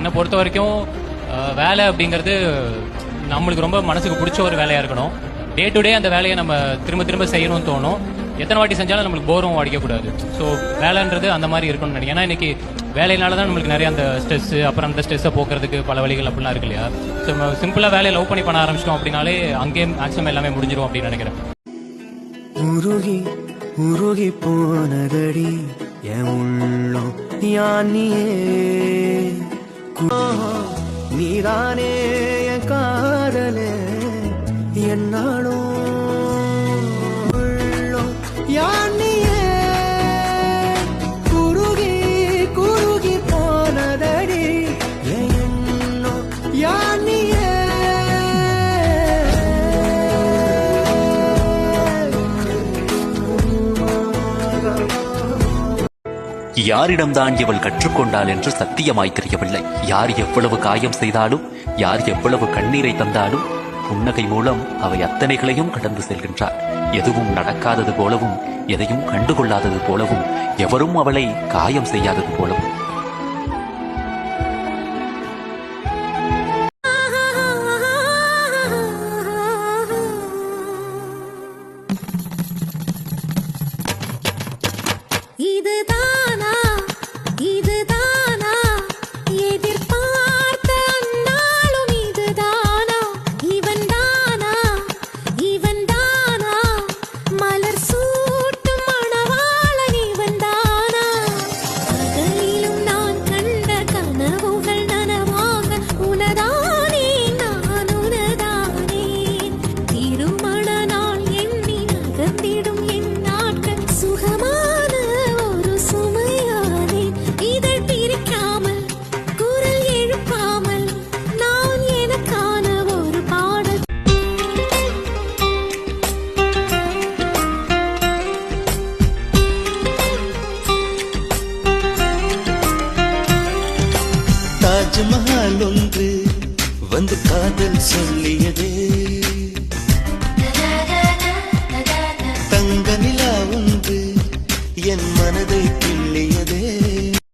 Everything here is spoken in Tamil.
என்னை பொறுத்த வரைக்கும் வேலை அப்படிங்கிறது நம்மளுக்கு ரொம்ப மனசுக்கு பிடிச்ச ஒரு வேலையாக இருக்கணும். டே டு டே அந்த வேலையை நம்ம திரும்ப திரும்ப செய்யணும்னு தோணும். எத்தனை வாட்டி செஞ்சாலும் நம்மளுக்கு போரும் அடிக்கக்கூடாது. ஸோ வேலைன்றது அந்த மாதிரி இருக்கணும்னு நினைக்கிறேன். ஏன்னா இன்னைக்கு வேலையினால தான் நம்மளுக்கு நிறைய அந்த ஸ்ட்ரெஸ்ஸு, அப்புறம் அந்த ஸ்ட்ரெஸ்ஸை போக்குறதுக்கு பல வழிகள் அப்படிலாம் இருக்கு இல்லையா. ஸோ நம்ம சிம்பிளாக வேலையை லவ் பண்ண ஆரம்பிச்சிட்டோம் அப்படின்னாலே அங்கேயே மேக்ஸிமம் எல்லாமே முடிஞ்சிடும் அப்படின்னு நினைக்கிறேன். உருகி உருகி போனதடி என் உள்ளம் யானியே, நீதானே என் காதலே, என்னாலும் உள்ளம் யானியே, குருகி குருகி போனதடி என் எண்ணம் யானியே. யாரிடம்தான் இவள் கற்றுக்கொண்டாள் என்று சத்தியமாய் தெரியவில்லை. யார் எவ்வளவு காயம் செய்தாலும், யார் எவ்வளவு கண்ணீரை தந்தாலும் புன்னகை மூலம் அவை அத்தனைகளையும் கடந்து செல்கின்றார். எதுவும் நடக்காதது போலவும், எதையும் கண்டுகொள்ளாதது போலவும், எவரும் அவளை காயம் செய்யாதது போலவும். தாஜ்மஹால் ஒன்று வந்து காதல் சொல்லியதே,